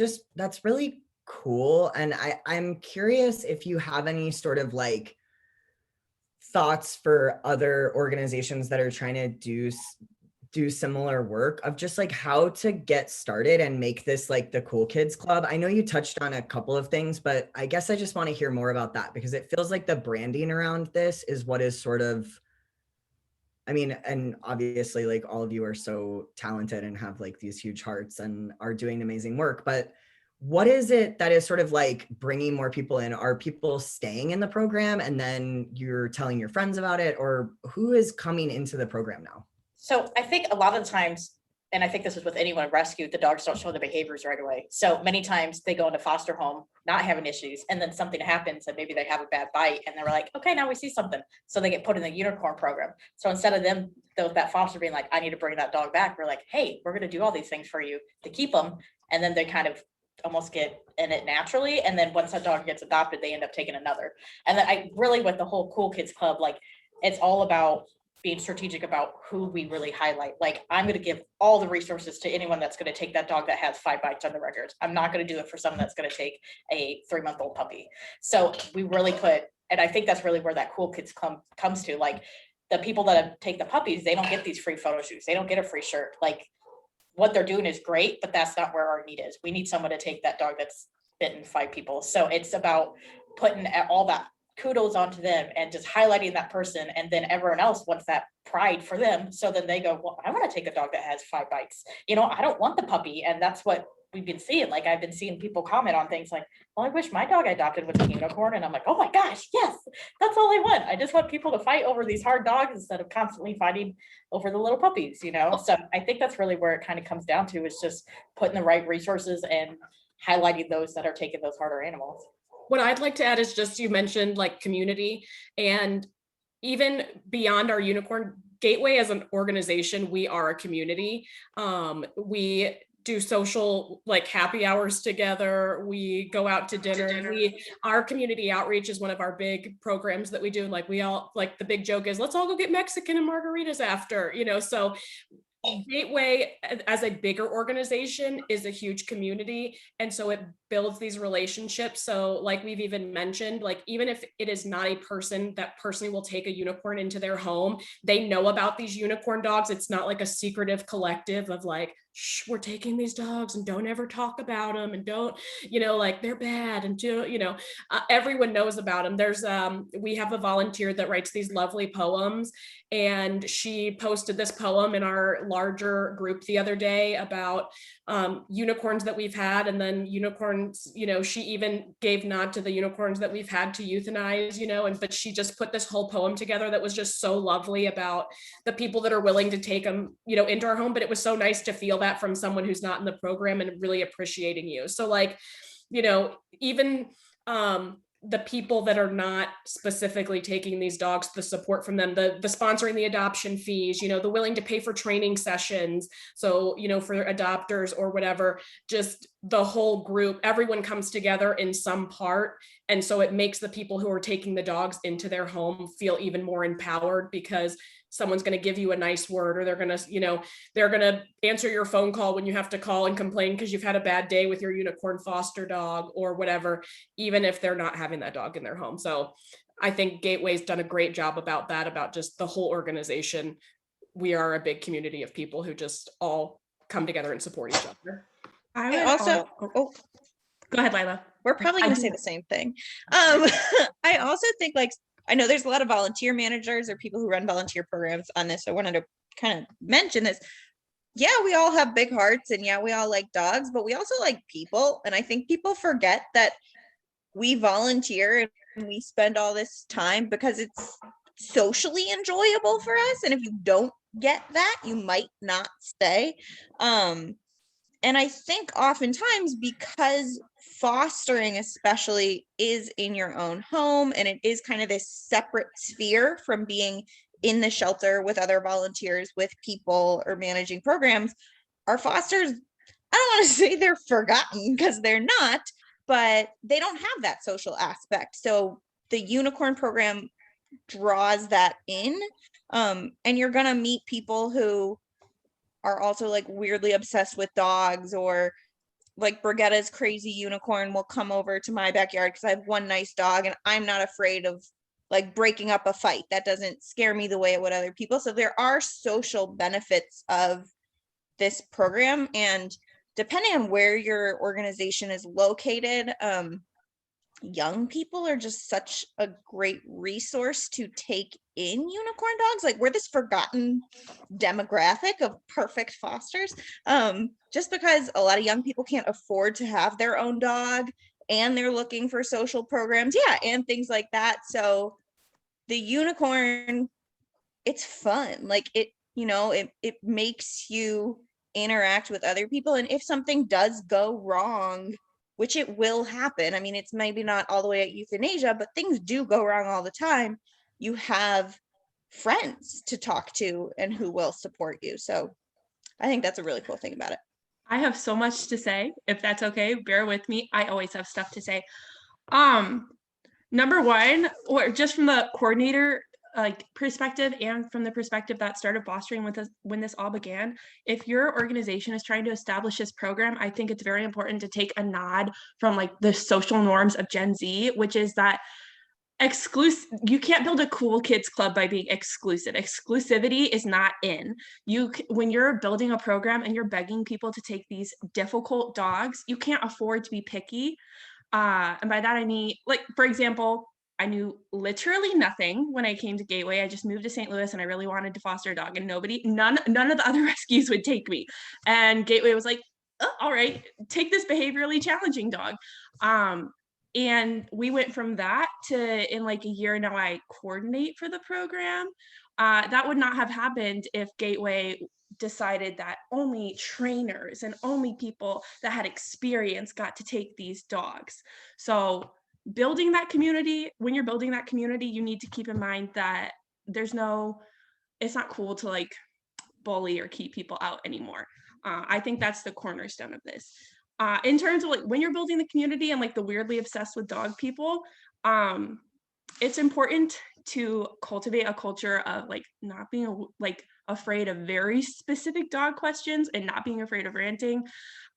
really cool. And I'm curious if you have any sort of like thoughts for other organizations that are trying to do similar work of just like how to get started and make this like the cool kids club. I know you touched on a couple of things, but I guess I just want to hear more about that, because it feels like the branding around this is what is sort of, I mean, and obviously like all of you are so talented and have like these huge hearts and are doing amazing work, but what is it that is sort of like bringing more people in? Are people staying in the program and then you're telling your friends about it, or who is coming into the program now? So I think a lot of the times, and I think this is with anyone in rescue, the dogs don't show the behaviors right away. So many times they go into foster home, not having issues, and then something happens and maybe they have a bad bite and they're like, okay, now we see something. So they get put in the unicorn program. So instead of them, that foster being like, I need to bring that dog back, we're like, hey, we're going to do all these things for you to keep them. And then they kind of almost get in it naturally. And then once that dog gets adopted, they end up taking another. And then I really, with the whole Cool Kids Club, like it's all about being strategic about who we really highlight. Like I'm going to give all the resources to anyone that's going to take that dog that has 5 bites on the records. I'm not going to do it for someone that's going to take a 3-month-old puppy. So we really put, and I think that's really where that Cool Kids Club comes to, like the people that take the puppies, they don't get these free photo shoots. They don't get a free shirt. Like what they're doing is great, but that's not where our need is. We need someone to take that dog that's bitten 5 people. So it's about putting all that kudos onto them and just highlighting that person, and then everyone else wants that pride for them. So then they go, well, I want to take a dog that has 5 bites. You know, I don't want the puppy. And that's what we've been seeing. Like I've been seeing people comment on things like, well, I wish my dog I adopted was a unicorn. And I'm like, oh my gosh, yes, that's all I want. I just want people to fight over these hard dogs instead of constantly fighting over the little puppies, you know? So I think that's really where it kind of comes down to, is just putting the right resources and highlighting those that are taking those harder animals. What I'd like to add is just, you mentioned like community, and even beyond our unicorn gateway as an organization, we are a community. We do social like happy hours together. We go out to dinner. Our community outreach is one of our big programs that we do. Like we all, like the big joke is, let's all go get Mexican and margaritas after, you know, so Gateway as a bigger organization is a huge community, and so it builds these relationships. So like we've even mentioned, like even if it is not a person that personally will take a unicorn into their home, they know about these unicorn dogs. It's not like a secretive collective of like, shh, we're taking these dogs and don't ever talk about them and don't, you know, like they're bad and do, you know, everyone knows about them. There's we have a volunteer that writes these lovely poems, and she posted this poem in our larger group the other day about unicorns that we've had, and then unicorns, you know, she even gave nod to the unicorns that we've had to euthanize, you know, and but she just put this whole poem together that was just so lovely about the people that are willing to take them, you know, into our home. But it was so nice to feel that from someone who's not in the program and really appreciating you. So like, you know, even the people that are not specifically taking these dogs, the support from them, the sponsoring the adoption fees, you know, the willing to pay for training sessions. So, you know, for adopters or whatever, just the whole group, everyone comes together in some part. And so it makes the people who are taking the dogs into their home feel even more empowered, because someone's going to give you a nice word, or they're going to, you know, they're going to answer your phone call when you have to call and complain because you've had a bad day with your unicorn foster dog or whatever, even if they're not having that dog in their home. So I think Gateway's done a great job about that, about just the whole organization. We are a big community of people who just all come together and support each other. I also, go ahead, Lila. We're probably going to say the same thing. I also think, like, I know there's a lot of volunteer managers or people who run volunteer programs on this. So I wanted to kind of mention this. yeah, we all have big hearts and yeah, we all like dogs, but we also like people. And I think people forget that we volunteer and we spend all this time because it's socially enjoyable for us. And if you don't get that, you might not stay. And I think oftentimes because fostering especially is in your own home and it is kind of this separate sphere from being in the shelter with other volunteers, with people, or managing programs, our fosters, I don't want to say they're forgotten because they're not, but they don't have that social aspect. So the unicorn program draws that in. And you're going to meet people who are also like weirdly obsessed with dogs, or like Brigitta's crazy unicorn will come over to my backyard because I have one nice dog and I'm not afraid of like breaking up a fight. That doesn't scare me the way it would other people. So there are social benefits of this program, and depending on where your organization is located, young people are just such a great resource to take in unicorn dogs. Like, we're this forgotten demographic of perfect fosters, just because a lot of young people can't afford to have their own dog and they're looking for social programs, and things like that. So the unicorn, it's fun. Like, it makes you interact with other people, and if something does go wrong, which it will happen, I mean, it's maybe not all the way at euthanasia, but things do go wrong all the time, you have friends to talk to and who will support you. So I think that's a really cool thing about it. I have so much to say. If that's okay, bear with me. I always have stuff to say. Number one, or just from the coordinator like perspective and from the perspective that started fostering with us when this all began, if your organization is trying to establish this program, I think it's very important to take a nod from like the social norms of Gen Z, which is that you can't build a cool kids club by being exclusive. Exclusivity is not in. When you're building a program and you're begging people to take these difficult dogs, you can't afford to be picky. And by that I mean, like, for example, I knew literally nothing when I came to Gateway. I just moved to St. Louis and I really wanted to foster a dog, and none of the other rescues would take me. And Gateway was like, oh, all right, take this behaviorally challenging dog. And we went from that to, in like a year now, I coordinate for the program. That would not have happened if Gateway decided that only trainers and only people that had experience got to take these dogs. So building that community, when you're building that community, you need to keep in mind that it's not cool to like bully or keep people out anymore. I think that's the cornerstone of this. In terms of like when you're building the community and like the weirdly obsessed with dog people, it's important to cultivate a culture of like not being like afraid of very specific dog questions and not being afraid of ranting.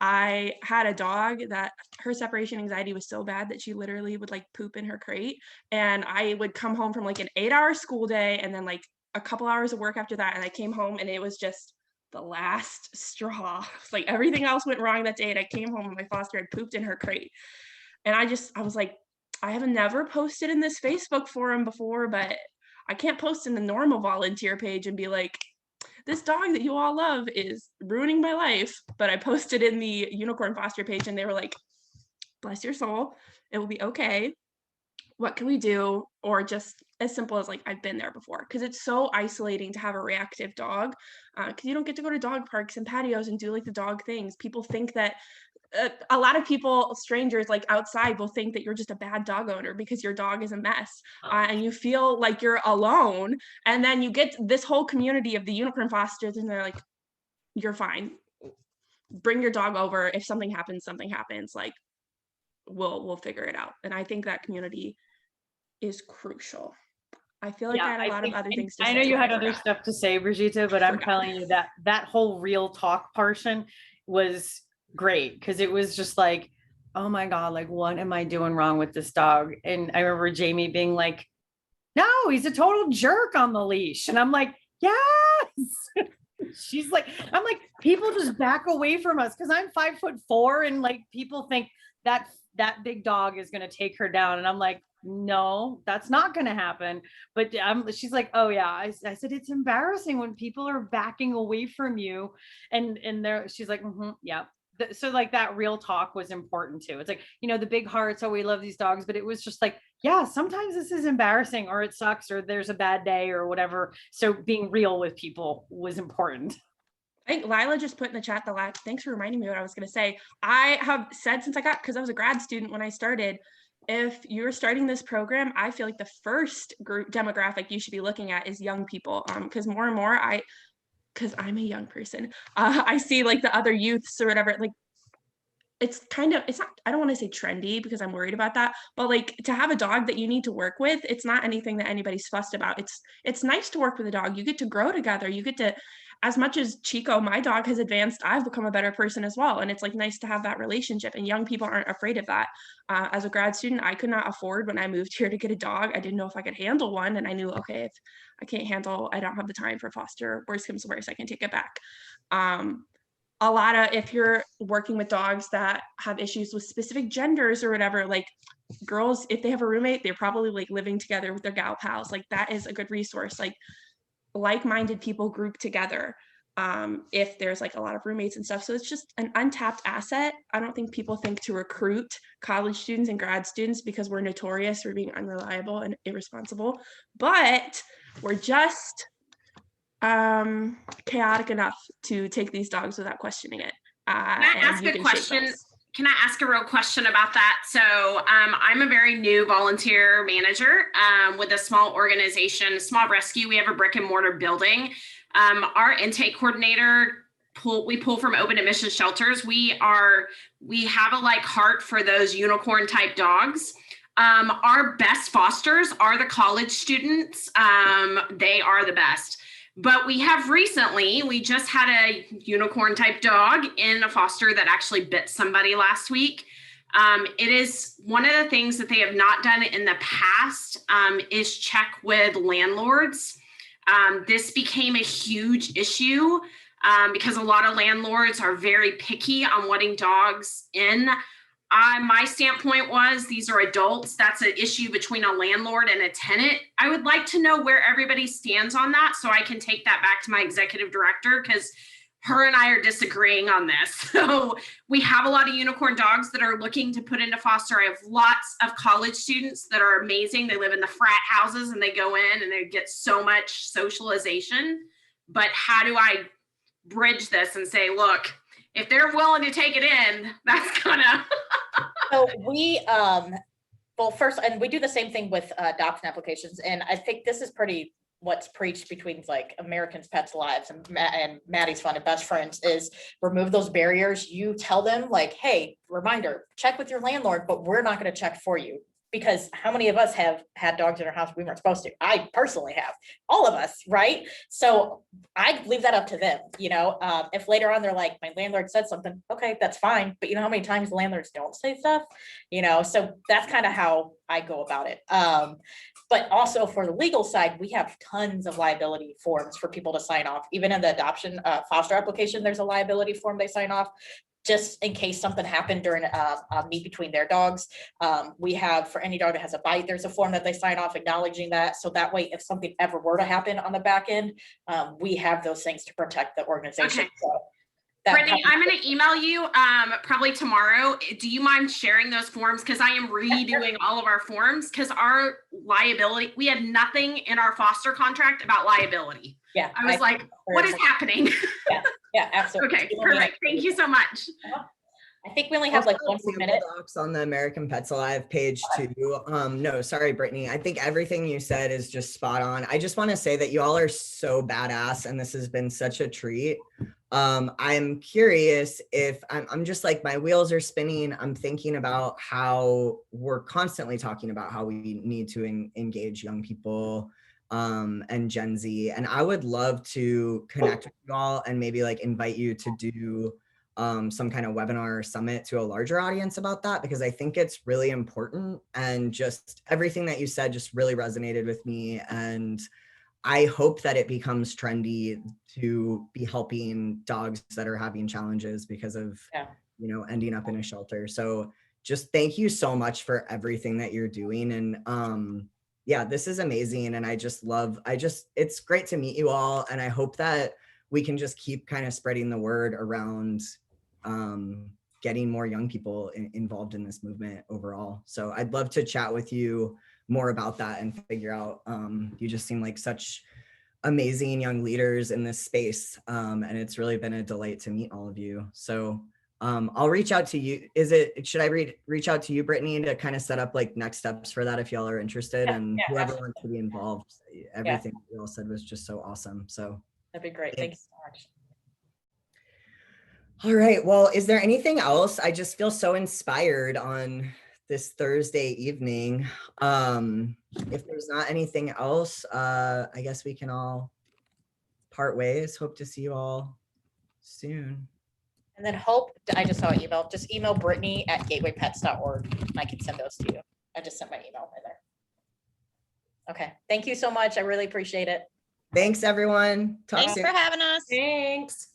I had a dog that her separation anxiety was so bad that she literally would like poop in her crate, and I would come home from like an 8-hour school day and then like a couple hours of work after that, and I came home and it was just the last straw. It's like everything else went wrong that day, and I came home and my foster had pooped in her crate. And I was like, I have never posted in this Facebook forum before, but I can't post in the normal volunteer page and be like, this dog that you all love is ruining my life. But I posted in the unicorn foster page and they were like, bless your soul, it will be okay. What can we do? Or just as simple as like, I've been there before. Because it's so isolating to have a reactive dog, because you don't get to go to dog parks and patios and do like the dog things. People think that a lot of people, strangers like outside, will think that you're just a bad dog owner because your dog is a mess, and you feel like you're alone. And then you get this whole community of the unicorn fosters and they're like, you're fine, bring your dog over, if something happens, like we'll figure it out. And I think that community is crucial. I feel like I had a lot of other things to say. I know you had other stuff to say, Brigitte, but I'm telling you that whole real talk portion was great, because it was just like, oh my God, like, what am I doing wrong with this dog? And I remember Jamie being like, no, he's a total jerk on the leash. And I'm like, yes. She's like, I'm like, people just back away from us because I'm 5'4", and like people think that big dog is going to take her down. And I'm like, no, that's not going to happen. But she's like, oh yeah. I said, it's embarrassing when people are backing away from you. And she's like, yeah. So like that real talk was important too. It's like, the big hearts, oh, we love these dogs, but it was just like, yeah, sometimes this is embarrassing, or it sucks, or there's a bad day or whatever. So being real with people was important. I think Lila just put in the chat thanks for reminding me what I was going to say. I have said since because I was a grad student when I started, if you're starting this program, I feel like the first group demographic you should be looking at is young people. Because more and more because I'm a young person, I see like the other youths or whatever, like it's not, I don't want to say trendy because I'm worried about that, but like to have a dog that you need to work with, it's not anything that anybody's fussed about. It's nice to work with a dog. You get to grow together. You get to, as much as Chico, my dog, has advanced, I've become a better person as well. And it's like nice to have that relationship, and young people aren't afraid of that. As a grad student, I could not afford when I moved here to get a dog. I didn't know if I could handle one. And I knew, okay, if I don't have the time for foster, worst comes to worst, I can take it back. A lot of, if you're working with dogs that have issues with specific genders or whatever, like girls, if they have a roommate, they're probably like living together with their gal pals. Like that is a good resource. Like-minded people group together if there's like a lot of roommates and stuff. So it's just an untapped asset. I don't think people think to recruit college students and grad students because we're notorious for being unreliable and irresponsible, but we're just chaotic enough to take these dogs without questioning it. Can I ask a question? Can I ask a real question about that? So I'm a very new volunteer manager with a small organization, a small rescue. We have a brick and mortar building. Our intake coordinator, we pull from open admission shelters. We have a heart for those unicorn type dogs. Our best fosters are the college students. They are the best. But we just had a unicorn type dog in a foster that actually bit somebody last week. It is one of the things that they have not done in the past is check with landlords. This became a huge issue because a lot of landlords are very picky on letting dogs in. My standpoint was these are adults. That's an issue between a landlord and a tenant. I would like to know where everybody stands on that so I can take that back to my executive director, because her and I are disagreeing on this. So we have a lot of unicorn dogs that are looking to put into foster. I have lots of college students that are amazing. They live in the frat houses and they go in and they get so much socialization. But how do I bridge this and say, look, if they're willing to take it in, that's gonna. So we, first, and we do the same thing with adoption applications. And I think this is pretty what's preached between Americans Pets Lives and Maddie's Fun and Best Friends is remove those barriers. You tell them hey, reminder, check with your landlord, but we're not going to check for you. Because how many of us have had dogs in our house we weren't supposed to? I personally have, all of us, right? So I leave that up to them. If later on they're like, my landlord said something, okay, that's fine. But you know how many times landlords don't say stuff? So that's kind of how I go about it. But also for the legal side, we have tons of liability forms for people to sign off. Even in the adoption foster application, there's a liability form they sign off. Just in case something happened during a meet between their dogs. We have, for any dog that has a bite, there's a form that they sign off acknowledging that. So that way, if something ever were to happen on the back end, we have those things to protect the organization. Okay. So Brittany, I'm going to email you probably tomorrow. Do you mind sharing those forms? Because I am redoing all of our forms because our liability, we had nothing in our foster contract about liability. Yeah. I was like, what is happening? Yeah, absolutely. Okay, perfect. Thank you so much. I think we only have 1 more minute. Docs on the American Pets Alive page too. No, sorry, Brittany. I think everything you said is just spot on. I just want to say that you all are so badass and this has been such a treat. I'm curious if I'm just my wheels are spinning. I'm thinking about how we're constantly talking about how we need to engage young people and Gen Z. And I would love to connect with you all and maybe invite you to do some kind of webinar or summit to a larger audience about that, because I think it's really important. And just everything that you said just really resonated with me. And I hope that it becomes trendy to be helping dogs that are having challenges because of, ending up in a shelter. So just thank you so much for everything that you're doing. And yeah, this is amazing. And it's great to meet you all. And I hope that we can just keep kind of spreading the word around getting more young people involved in this movement overall. So I'd love to chat with you more about that and figure out, you just seem like such amazing young leaders in this space. And it's really been a delight to meet all of you. So I'll reach out to you. Should I reach out to you, Brittany, to kind of set up like next steps for that if y'all are interested, and whoever wants to be involved? Everything you all said was just so awesome. So That'd be great. Thank you so much. All right. Well, is there anything else? I just feel so inspired on this Thursday evening. If there's not anything else, I guess we can all part ways. Hope to see you all soon. And then I just saw an email, just email Brittany@gatewaypets.org. I can send those to you. I just sent my email in there. Okay. Thank you so much. I really appreciate it. Thanks, everyone. Talk Thanks soon. for having us. Thanks.